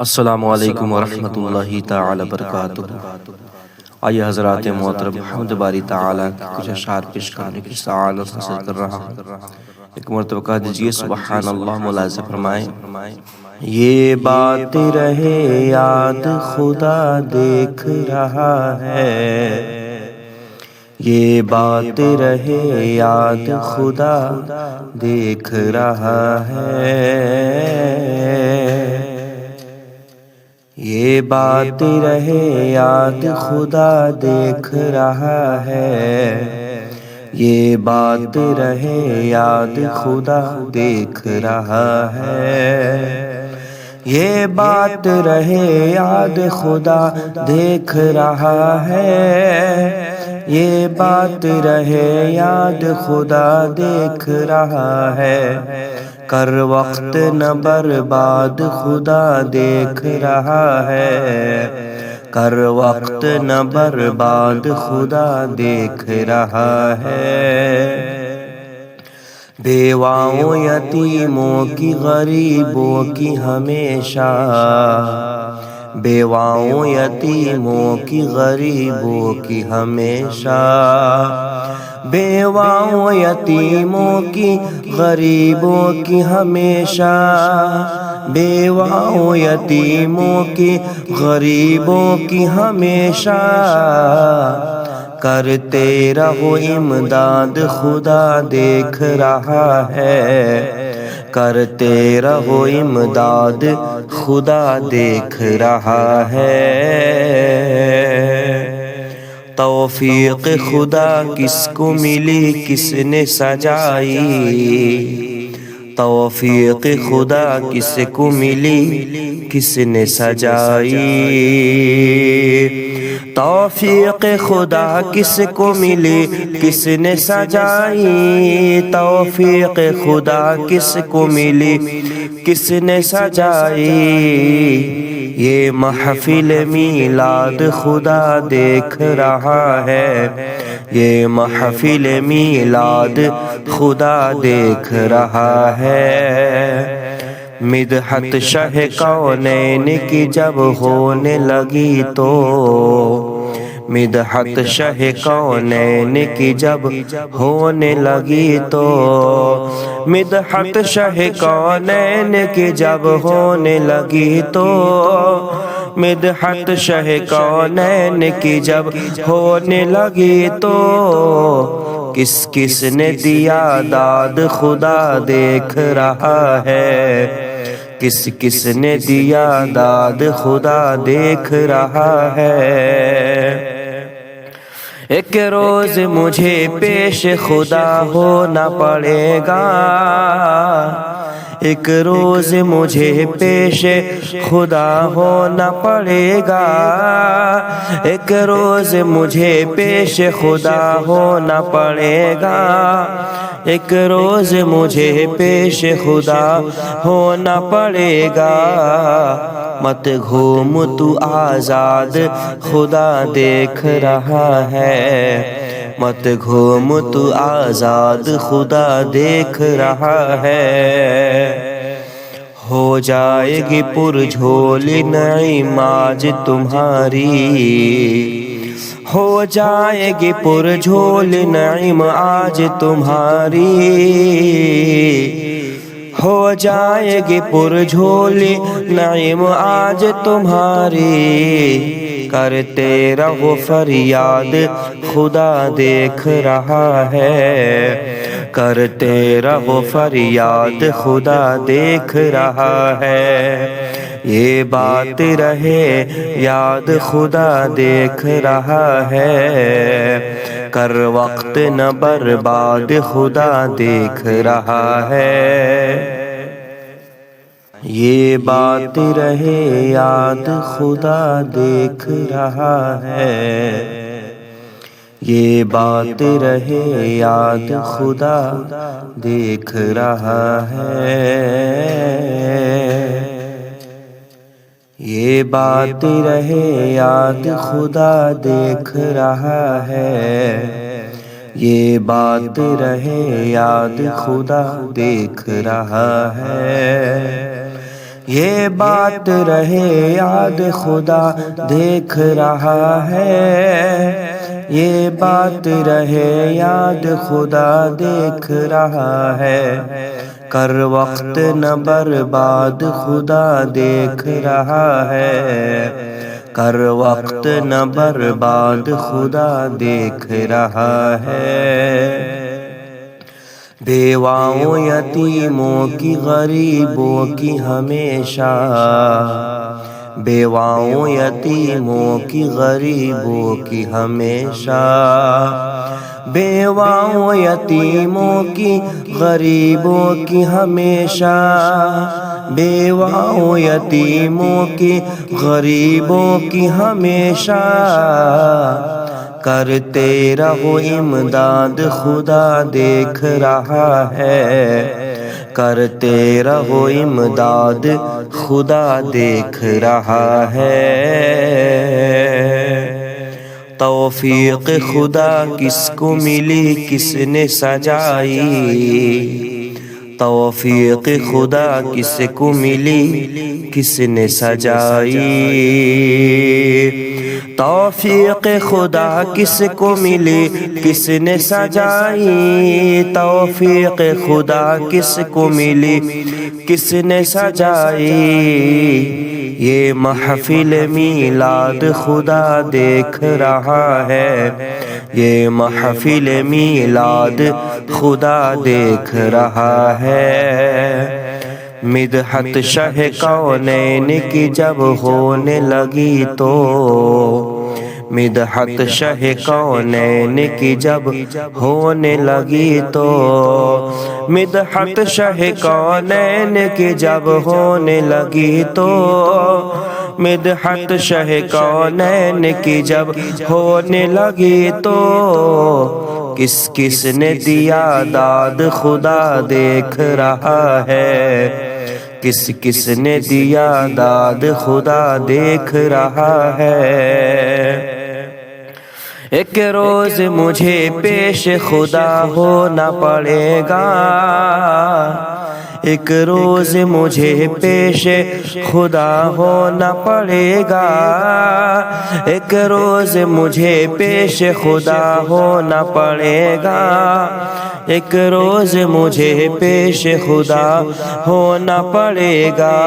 السلام علیکم ورحمۃ اللہ تعالی وبرکاتہ۔ آئیے حضرات محترم، حمد باری تعالیٰ کی کچھ اشعار پیش کرنے کی سعادت حاصل کر رہا ہوں۔ ایک مرتبہ کہہ دیجئے سبحان اللہ، مولا سے فرمائیں یہ بات رہے یاد خدا دیکھ رہا ہے، یہ بات رہے یاد خدا دیکھ رہا ہے، یہ بات رہے یاد خدا دیکھ رہا ہے، یہ بات رہے یاد خدا دیکھ رہا ہے، یہ بات رہے یاد خدا دیکھ رہا ہے، یہ بات رہے یاد خدا دیکھ رہا ہے، کر وقت نہ برباد خدا دیکھ رہا ہے، کر وقت نہ برباد خدا دیکھ رہا ہے، بیواؤں یتیموں کی غریبوں کی ہمیشہ، بیواؤں یتیموں کی غریبوں کی ہمیشہ، بیواؤں یتیموں کی غریبوں کی ہمیشہ، بیواؤں یتیموں کی غریبوں کی ہمیشہ، کرتے رہو امداد خدا دیکھ رہا ہے، کرتے رہو امداد خدا دیکھ رہا ہے، توفیق خدا کس کو ملی کس نے سجائی، توفیق خدا کس کو ملی کس نے سجائی، توفیق خدا کس کو ملی کس نے سجائی، توفیق خدا کس کو ملی کس نے سجائی، یہ محفل میلاد خدا دیکھ رہا ہے، یہ محفل میلاد خدا دیکھ رہا ہے، مدحت شہ کونین کی جب ہونے لگی تو، مدحت شہ کونین کی جب ہونے لگی تو، مدحت شہ کونین کی جب ہونے لگی تو، مدحت شہ کونین کی جب ہونے لگی تو، کس کس نے دیا داد خدا دیکھ رہا ہے، کس کس نے دیا داد خدا دیکھ رہا ہے، ایک روز مجھے پیش خدا ہونا پڑے گا، ایک روز مجھے پیش خدا ہونا پڑے گا، ایک روز مجھے پیش خدا ہونا پڑے گا، ایک روز مجھے پیش خدا ہونا پڑے گا، مت گھوم تو آزاد خدا دیکھ رہا ہے، مت گھوم تو آزاد خدا دیکھ رہا ہے، ہو جائے گی پر جھولی نعیم آج تمہاری، ہو جائے گی پر جھولی نعیم آج تمہاری، ہو جائے گی پر جھولی نعیم آج تمہاری، کرتے رہو فریاد خدا دیکھ رہا ہے، کرتے رہو فریاد خدا دیکھ رہا ہے، یہ بات رہے یاد خدا دیکھ رہا ہے، کر وقت نہ برباد خدا دیکھ رہا ہے، یہ بات رہے یاد خدا دیکھ رہا ہے، یہ بات رہے یاد خدا دیکھ رہا ہے، یہ بات رہے یاد خدا دیکھ رہا ہے، یہ بات رہے یاد خدا دیکھ رہا ہے، یہ بات رہے یاد خدا دیکھ رہا ہے، یہ بات رہے یاد خدا دیکھ رہا ہے، کر وقت نہ برباد خدا دیکھ رہا ہے، کر وقت نہ برباد خدا دیکھ رہا ہے۔ بیواؤں یتیموں کی غریبوں کی ہمیشہ، بیواؤں یتیموں کی غریبوں کی ہمیشہ، بیواؤں یتیموں کی غریبوں کی ہمیشہ، بیواؤں یتیموں کی غریبوں کی ہمیشہ، کرتے رہو امداد خدا دیکھ رہا ہے، کرتے رہو امداد خدا دیکھ رہا ہے۔ توفیق خدا کس کو ملی کس نے سجائی، توفیق خدا کس کو ملی کس نے سجائی، توفیق خدا کس کو ملی کس نے سجائی، توفیق خدا کس کو ملی کس نے سجائی، یہ محفل میلاد خدا دیکھ رہا ہے، یہ محفل میلاد خدا دیکھ رہا ہے۔ مدحت شہ کونین کی جب ہونے لگی تو، مدحت شہ کونین کی جب ہونے لگی تو، مدحت شہ کونین کی جب ہونے لگی تو، مدحت شہ کونین کی جب ہونے لگی تو، کس کس نے دیا داد خدا دیکھ رہا ہے، کس کس نے دیا داد خدا دیکھ رہا ہے۔ ایک روز مجھے پیش خدا ہونا پڑے گا، ایک روز مجھے پیش خدا ہونا پڑے گا، ایک روز مجھے پیش خدا ہونا پڑے گا، ایک روز مجھے پیش خدا ہونا پڑے گا،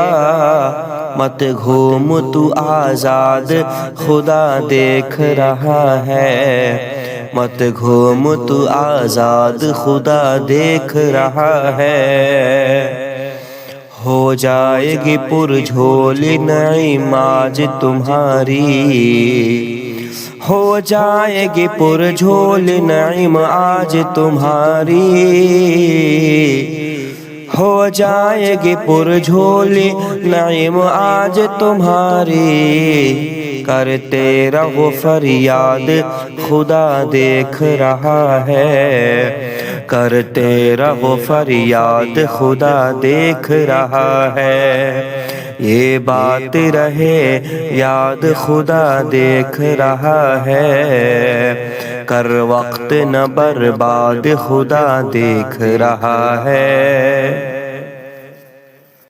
مت گھوم تو آزاد خدا دیکھ رہا ہے، مت گھوم تو آزاد خدا دیکھ رہا ہے۔ ہو جائے گی پر جھولی نعیم آج تمہاری، ہو جائے گی پر جھولی نعیم آج تمہاری، ہو جائے گی پر جھولی نعیم آج تمہاری، کرتے رہو فریاد خدا دیکھ رہا ہے، کرتے رہو فریاد خدا دیکھ رہا ہے۔ یہ بات رہے یاد خدا دیکھ رہا ہے، کر وقت نہ برباد خدا دیکھ رہا ہے۔